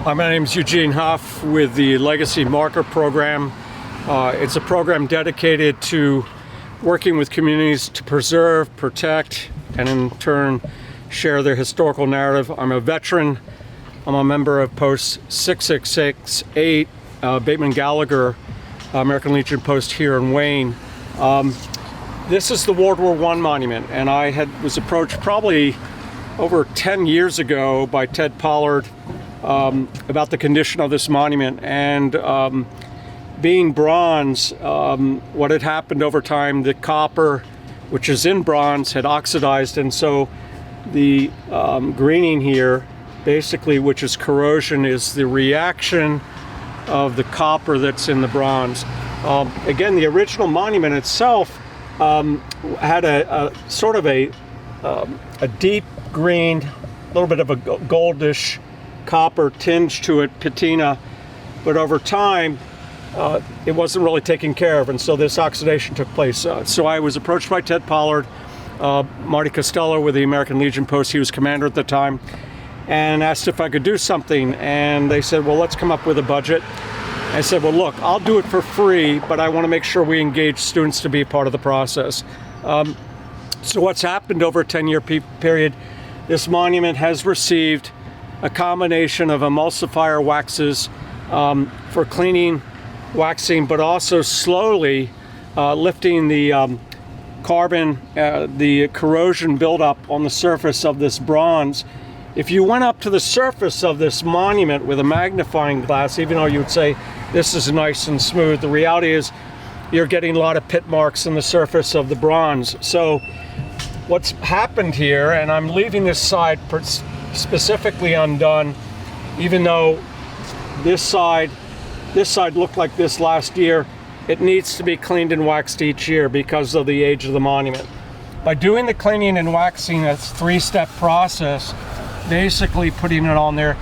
My name is Eugene Hough with the Legacy Marker Program. It's a program dedicated to working with communities to preserve, protect, and in turn share their historical narrative. I'm a veteran. I'm a member of Post 6668, Bateman Gallagher, American Legion Post here in Wayne. This is the World War I monument, and I was approached probably over 10 years ago by Ted Pollard about the condition of this monument. And being bronze, what had happened over time, the copper, which is in bronze, had oxidized, and so the greening here, basically, which is corrosion, is the reaction of the copper that's in the bronze. Again, the original monument itself had a sort of a deep green, a little bit of a goldish copper tinge to it, patina, but over time it wasn't really taken care of, and so this oxidation took place. So I was approached by Ted Pollard, Marty Costello with the American Legion Post, he was commander at the time, and asked if I could do something, and they said, well, let's come up with a budget. I said, well, look, I'll do it for free, but I want to make sure we engage students to be a part of the process. So what's happened over a 10-year period, this monument has received a combination of emulsifier waxes for cleaning, waxing, but also slowly lifting the carbon, the corrosion buildup on the surface of this bronze. If you went up to the surface of this monument with a magnifying glass, even though you would say this is nice and smooth, the reality is you're getting a lot of pit marks in the surface of the bronze. So what's happened here, and I'm leaving this side specifically undone, even though this side looked like this last year, it needs to be cleaned and waxed each year because of the age of the monument. By doing the cleaning and waxing, that's a three-step process, basically putting it on there,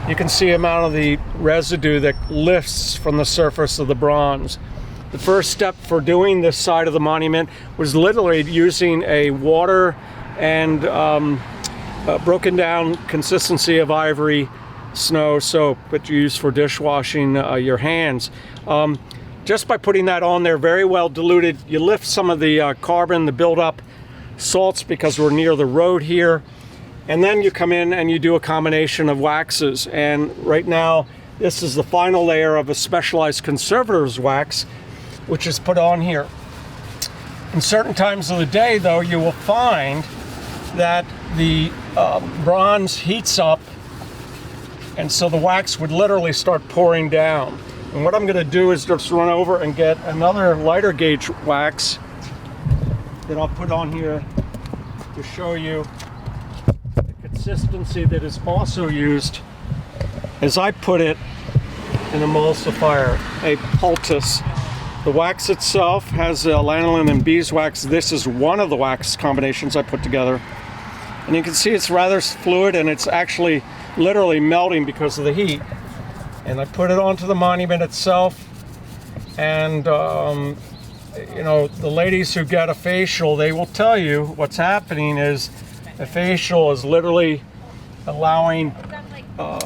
you can see the amount of the residue that lifts from the surface of the bronze. The first step for doing this side of the monument was literally using a water and broken down consistency of ivory snow soap that you use for dishwashing your hands. Just by putting that on there, very well diluted, you lift some of the carbon, the buildup, salts, because we're near the road here, and then you come in and you do a combination of waxes. And right now, this is the final layer of a specialized conservator's wax, which is put on here. In certain times of the day, though, you will find that the bronze heats up, and so the wax would literally start pouring down. And what I'm going to do is just run over and get another lighter gauge wax that I'll put on here to show you the consistency that is also used, as I put it, an emulsifier, a poultice. The wax itself has lanolin and beeswax. This is one of the wax combinations I put together. And you can see it's rather fluid, and it's actually literally melting because of the heat. And I put it onto the monument itself. And, you know, the ladies who get a facial, they will tell you what's happening is a facial is literally allowing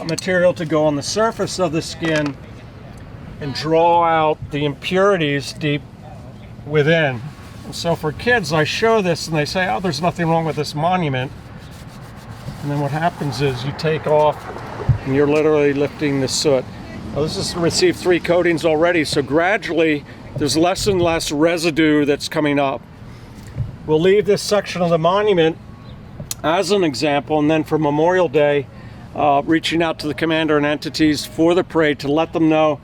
material to go on the surface of the skin and draw out the impurities deep within. And so for kids, I show this and they say, oh, there's nothing wrong with this monument. And then what happens is you take off and you're literally lifting the soot. Now, this has received 3 coatings already, so gradually there's less and less residue that's coming up. We'll leave this section of the monument as an example, and then for Memorial Day, reaching out to the commander and entities for the parade to let them know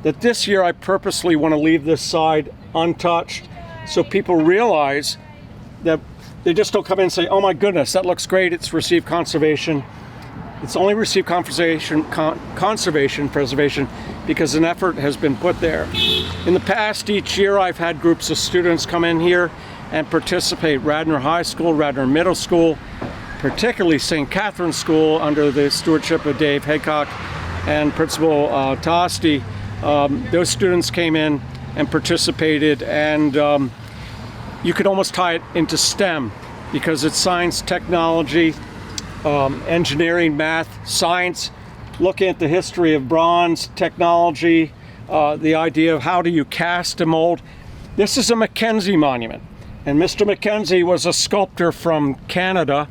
that this year I purposely want to leave this side untouched so people realize that they just don't come in and say, oh my goodness, that looks great, it's received conservation. It's only received conservation, preservation, because an effort has been put there. In the past, each year I've had groups of students come in here and participate. Radnor High School, Radnor Middle School, particularly St. Catherine's School under the stewardship of Dave Haycock and Principal Tosti. Those students came in and participated, and you could almost tie it into STEM because it's science, technology, engineering, math, science, looking at the history of bronze technology, the idea of how do you cast a mold. This is a Mackenzie monument, and Mr. Mackenzie was a sculptor from Canada.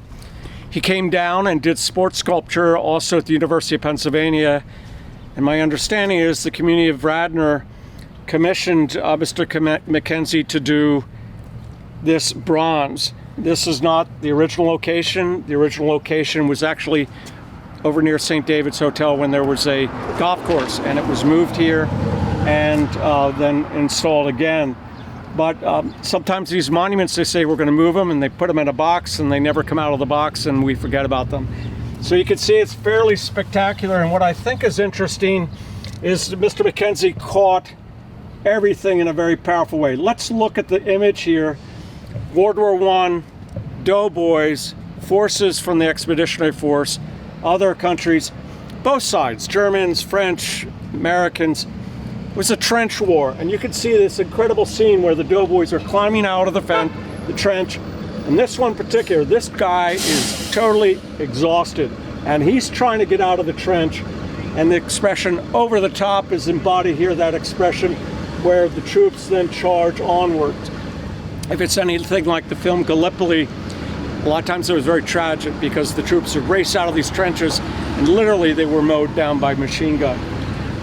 He came down and did sports sculpture also at the University of Pennsylvania, and my understanding is the community of Radnor commissioned Mr. Mackenzie to do this bronze. This is not the original location. The original location was actually over near St. David's Hotel when there was a golf course, and it was moved here and then installed again. But sometimes these monuments, they say we're going to move them, and they put them in a box, and they never come out of the box, and we forget about them. So you can see it's fairly spectacular, and what I think is interesting is that Mr. Mackenzie caught everything in a very powerful way. Let's look at the image here. World War I, doughboys, forces from the Expeditionary Force, other countries, both sides, Germans, French, Americans. It was a trench war, and you can see this incredible scene where the doughboys are climbing out of the trench. And this one in particular, this guy is totally exhausted, and he's trying to get out of the trench, and the expression over the top is embodied here, that expression where the troops then charge onwards. If it's anything like the film Gallipoli, a lot of times it was very tragic because the troops would race out of these trenches and literally they were mowed down by machine gun.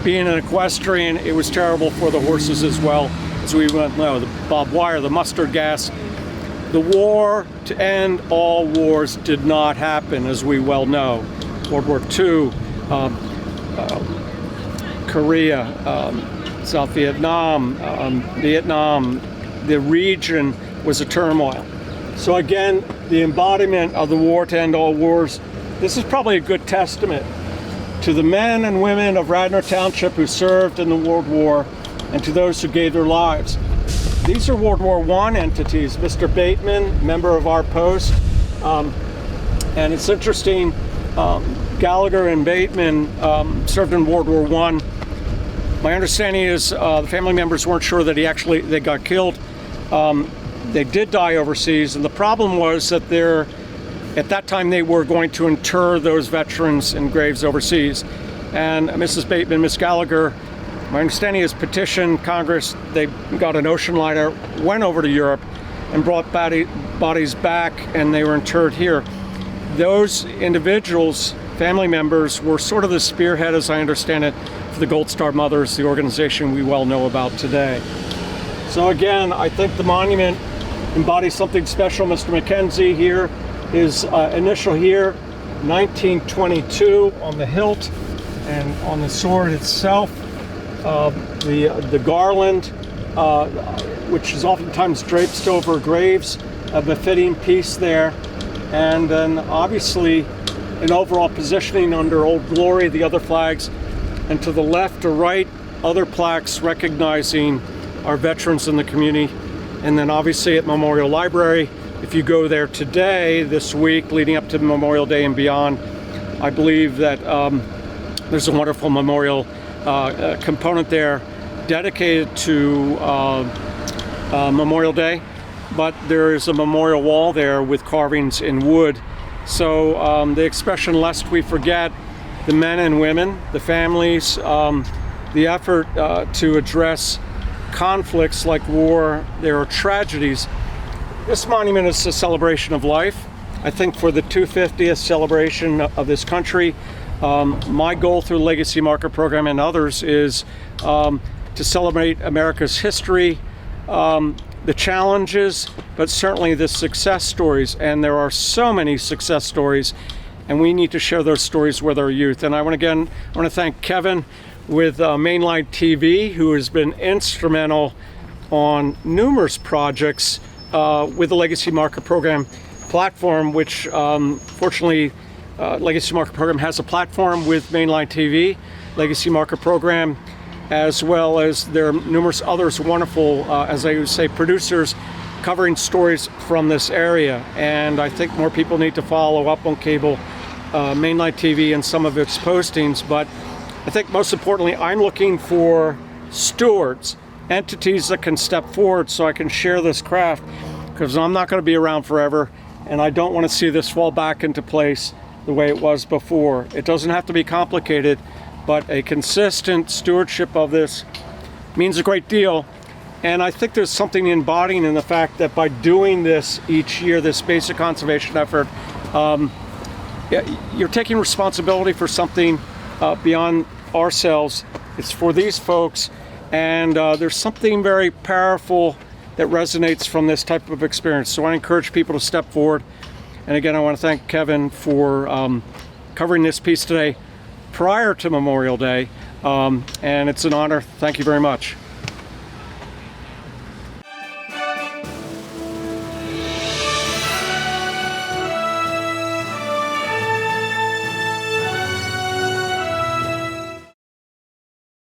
Being an equestrian, it was terrible for the horses as well, as we went know, the barbed wire, the mustard gas. The war to end all wars did not happen, as we well know. World War II, Korea, South Vietnam, the region was a turmoil. So again, the embodiment of the war to end all wars, this is probably a good testament to the men and women of Radnor Township who served in the World War and to those who gave their lives. These are World War I entities. Mr. Bateman, member of our post, and it's interesting, Gallagher and Bateman served in World War I. My understanding is the family members weren't sure that they got killed. They did die overseas, and the problem was that at that time they were going to inter those veterans in graves overseas. And Mrs. Bateman, Miss Gallagher, my understanding is petitioned Congress. They got an ocean liner, went over to Europe, and brought bodies back, and they were interred here. Those individuals, family members, were sort of the spearhead, as I understand it, for the Gold Star Mothers, the organization we well know about today. So again, I think the monument embodies something special. Mr. Mackenzie here, his initial here, 1922 on the hilt and on the sword itself. The garland, which is oftentimes draped over graves, a befitting piece there. And then obviously an overall positioning under Old Glory, the other flags, and to the left or right, other plaques recognizing our veterans in the community. And then obviously at Memorial Library, if you go there today, this week, leading up to Memorial Day and beyond, I believe that there's a wonderful memorial component there dedicated to Memorial Day, but there is a memorial wall there with carvings in wood. So the expression, lest we forget the men and women, the families, the effort to address conflicts like war, there are tragedies. This monument is a celebration of life. I think for the 250th celebration of this country, my goal through the Legacy Marker Program and others is to celebrate America's history, the challenges, but certainly the success stories. And there are so many success stories, and we need to share those stories with our youth. And I want to thank Kevin with Mainline TV, who has been instrumental on numerous projects with the Legacy Marker Program platform, which fortunately Legacy Marker Program has a platform with Mainline TV, Legacy Marker Program, as well as there are numerous others wonderful, as I would say, producers covering stories from this area. And I think more people need to follow up on cable, Mainline TV and some of its postings. But I think most importantly, I'm looking for stewards, entities that can step forward so I can share this craft, because I'm not going to be around forever, and I don't want to see this fall back into place the way it was before. It doesn't have to be complicated, but a consistent stewardship of this means a great deal. And I think there's something embodying in the fact that by doing this each year, this basic conservation effort, you're taking responsibility for something beyond ourselves. It's for these folks, and there's something very powerful that resonates from this type of experience. So I encourage people to step forward. And again, I want to thank Kevin for covering this piece today prior to Memorial Day, and it's an honor. Thank you very much.